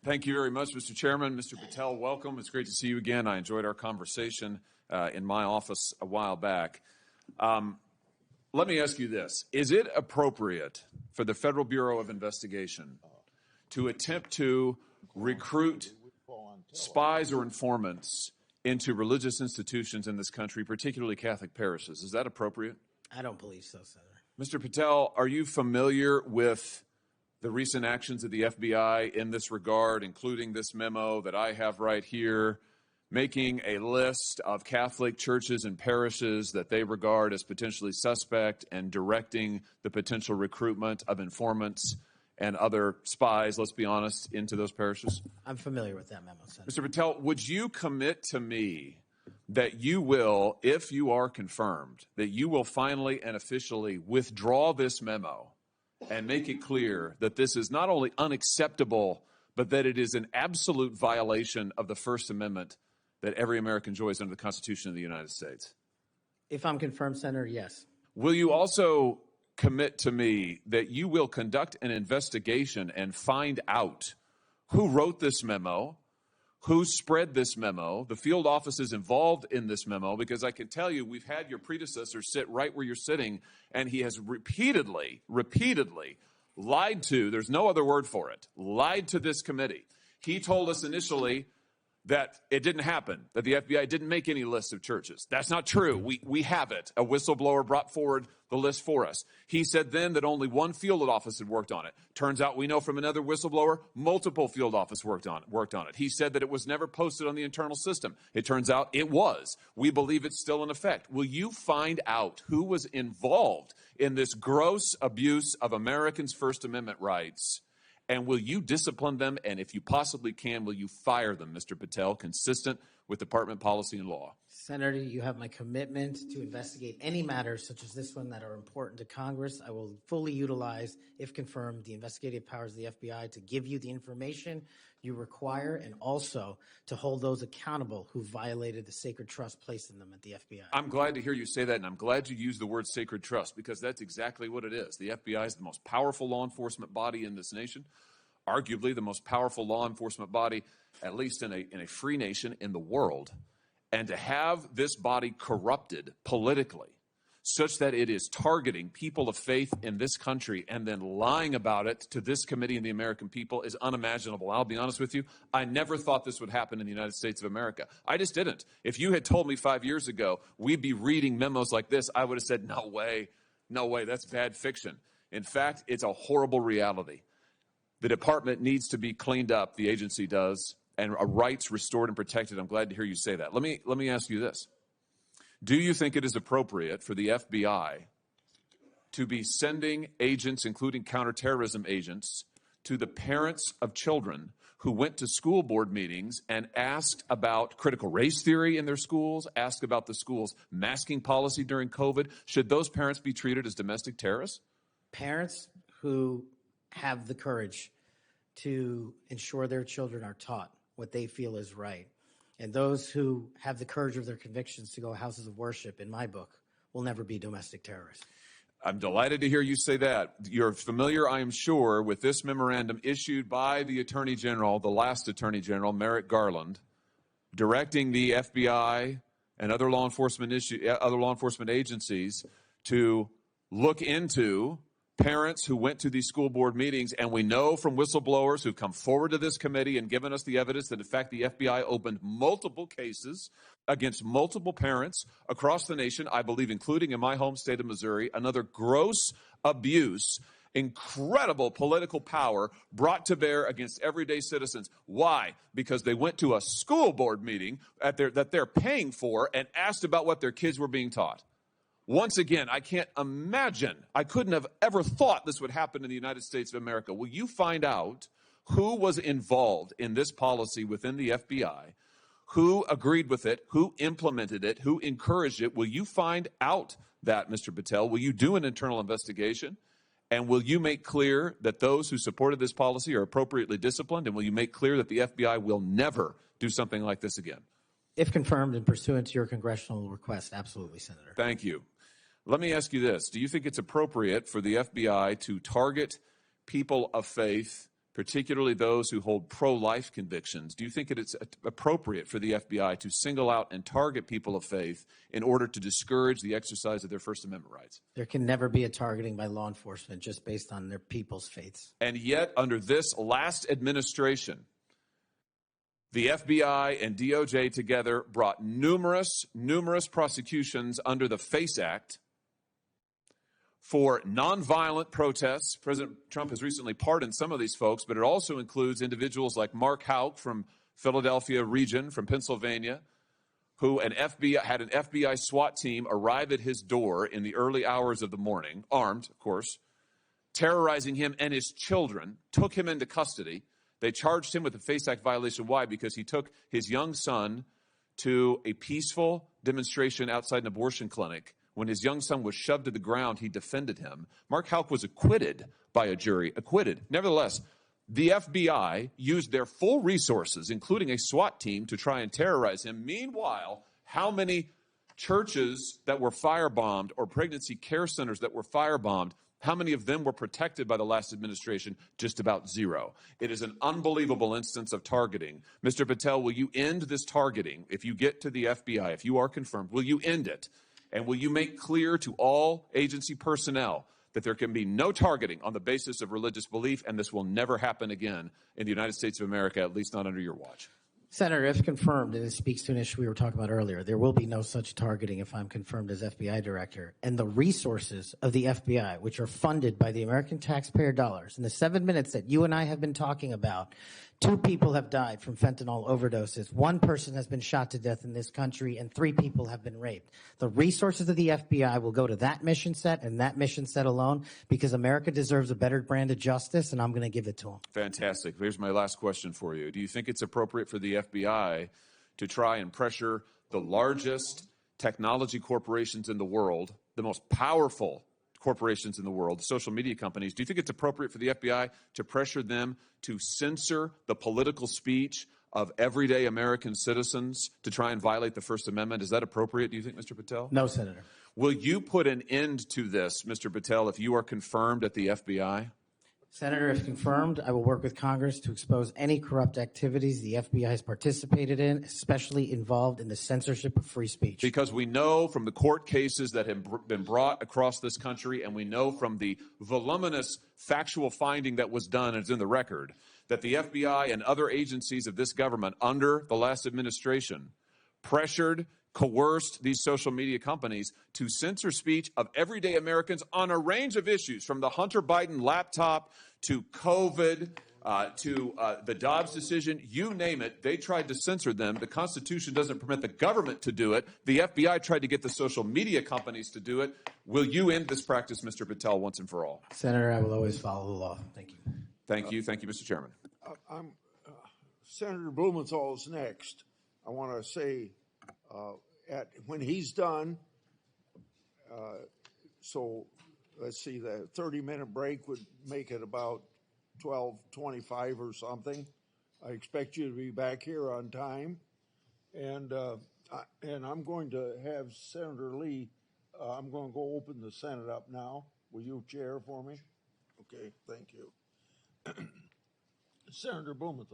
Thank you very much, Mr. Chairman. Mr. Patel, welcome. It's great to see you again. I enjoyed our conversation in my office a while back. Let me ask you this. Is it appropriate for the Federal Bureau of Investigation to attempt to recruit spies or informants into religious institutions in this country, particularly Catholic parishes? Is that appropriate? I don't believe so, Senator. Mr. Patel, are you familiar with the recent actions of the FBI in this regard, including this memo that I have right here, making a list of Catholic churches and parishes that they regard as potentially suspect and directing the potential recruitment of informants and other spies, let's be honest, into those parishes? I'm familiar with that memo, Senator. Mr. Patel, would you commit to me that you will, if you are confirmed, that you will finally and officially withdraw this memo and make it clear that this is not only unacceptable, but that it is an absolute violation of the First Amendment that every American enjoys under the Constitution of the United States? If I'm confirmed, Senator, yes. Will you also commit to me that you will conduct an investigation and find out who wrote this memo, who spread this memo, the field offices involved in this memo? Because I can tell you, we've had your predecessor sit right where you're sitting, and he has repeatedly lied to, there's no other word for it, lied to this committee. He told us initially that it didn't happen, that the FBI didn't make any lists of churches. That's not true. We have it. A whistleblower brought forward the list for us. He said then that only one field office had worked on it. Turns out we know from another whistleblower, multiple field offices worked on it. He said that it was never posted on the internal system. It turns out it was. We believe it's still in effect. Will you find out who was involved in this gross abuse of Americans' First Amendment rights? And will you discipline them? And if you possibly can, will you fire them, Mr. Patel, consistent with department policy and law? Senator, you have my commitment to investigate any matters such as this one that are important to Congress. I will fully utilize, if confirmed, the investigative powers of the FBI to give you the information you require and also to hold those accountable who violated the sacred trust placed in them at the FBI. I'm glad to hear you say that, and I'm glad you use the word sacred trust, because that's exactly what it is. The FBI is the most powerful law enforcement body in this nation, arguably the most powerful law enforcement body, at least in a free nation in the world. And to have this body corrupted politically such that it is targeting people of faith in this country and then lying about it to this committee and the American people is unimaginable. I'll be honest with you. I never thought this would happen in the United States of America. I just didn't. If you had told me 5 years ago we'd be reading memos like this, I would have said, no way, that's bad fiction. In fact, it's a horrible reality. The department needs to be cleaned up, the agency does, and rights restored and protected. I'm glad to hear you say that. Let me ask you this. Do you think it is appropriate for the FBI to be sending agents, including counterterrorism agents, to the parents of children who went to school board meetings and asked about critical race theory in their schools, asked about the school's masking policy during COVID? Should those parents be treated as domestic terrorists? Parents who have the courage to ensure their children are taught what they feel is right, and those who have the courage of their convictions to go houses of worship, in my book, will never be domestic terrorists. I'm delighted to hear you say that. You're familiar, I am sure, with this memorandum issued by the Attorney General, the last Attorney General, Merrick Garland, directing the FBI and other law enforcement agencies to look into parents who went to these school board meetings, and we know from whistleblowers who've come forward to this committee and given us the evidence that, in fact, the FBI opened multiple cases against multiple parents across the nation, I believe, including in my home state of Missouri, another gross abuse, incredible political power brought to bear against everyday citizens. Why? Because they went to a school board meeting that they're paying for and asked about what their kids were being taught. Once again, I can't imagine, I couldn't have ever thought this would happen in the United States of America. Will you find out who was involved in this policy within the FBI, who agreed with it, who implemented it, who encouraged it? Will you find out that, Mr. Patel? Will you do an internal investigation? And will you make clear that those who supported this policy are appropriately disciplined? And will you make clear that the FBI will never do something like this again? If confirmed and pursuant to your congressional request, absolutely, Senator. Thank you. Let me ask you this. Do you think it's appropriate for the FBI to target people of faith particularly those who hold pro-life convictions, do you think it's appropriate for the FBI to single out and target people of faith in order to discourage the exercise of their First Amendment rights? There can never be a targeting by law enforcement just based on their people's faiths. And yet, under this last administration, the FBI and DOJ together brought numerous prosecutions under the FACE Act for nonviolent protests. President Trump has recently pardoned some of these folks, but it also includes individuals like Mark Houck from Philadelphia region, from Pennsylvania, who had an FBI SWAT team arrive at his door in the early hours of the morning, armed, of course, terrorizing him and his children, took him into custody. They charged him with a FACE Act violation. Why? Because he took his young son to a peaceful demonstration outside an abortion clinic. When his young son was shoved to the ground, he defended him. Mark Houck was acquitted by a jury, acquitted. Nevertheless, the FBI used their full resources, including a SWAT team, to try and terrorize him. Meanwhile, how many churches that were firebombed or pregnancy care centers that were firebombed, how many of them were protected by the last administration? Just about zero. It is an unbelievable instance of targeting. Mr. Patel, will you end this targeting? If you get to the FBI, if you are confirmed, will you end it? And will you make clear to all agency personnel that there can be no targeting on the basis of religious belief, and this will never happen again in the United States of America, at least not under your watch? Senator, if confirmed, and it speaks to an issue we were talking about earlier, there will be no such targeting if I'm confirmed as FBI director. And the resources of the FBI, which are funded by the American taxpayer dollars, in the 7 minutes that you and I have been talking about, 2 people have died from fentanyl overdoses. 1 person has been shot to death in this country, and 3 people have been raped. The resources of the FBI will go to that mission set and that mission set alone, because America deserves a better brand of justice, and I'm going to give it to them. Fantastic. Here's my last question for you. Do you think it's appropriate for the FBI to try and pressure the largest technology corporations in the world, the most powerful corporations in the world, social media companies? Do you think it's appropriate for the FBI to pressure them to censor the political speech of everyday American citizens to try and violate the First Amendment? Is that appropriate, do you think, Mr. Patel? No, Senator. Will you put an end to this, Mr. Patel, if you are confirmed at the FBI? Senator, if confirmed, I will work with Congress to expose any corrupt activities the FBI has participated in, especially involved in the censorship of free speech. Because we know from the court cases that have been brought across this country, and we know from the voluminous factual finding that was done, and it's in the record, that the FBI and other agencies of this government under the last administration pressured, coerced these social media companies to censor speech of everyday Americans on a range of issues, from the Hunter Biden laptop to COVID, to the Dobbs decision, you name it, they tried to censor them. The Constitution doesn't permit the government to do it. The FBI tried to get the social media companies to do it. Will you end this practice, Mr. Patel, once and for all? Senator, I will always follow the law. Thank you. Thank you. Thank you, Mr. Chairman. Senator Blumenthal is next. I want to say when he's done, so let's see, the 30-minute break would make it about 12:25 or something. I expect you to be back here on time, and I'm going to have Senator Lee. I'm going to go open the Senate up now. Will you chair for me? Okay, thank you. Senator Blumenthal.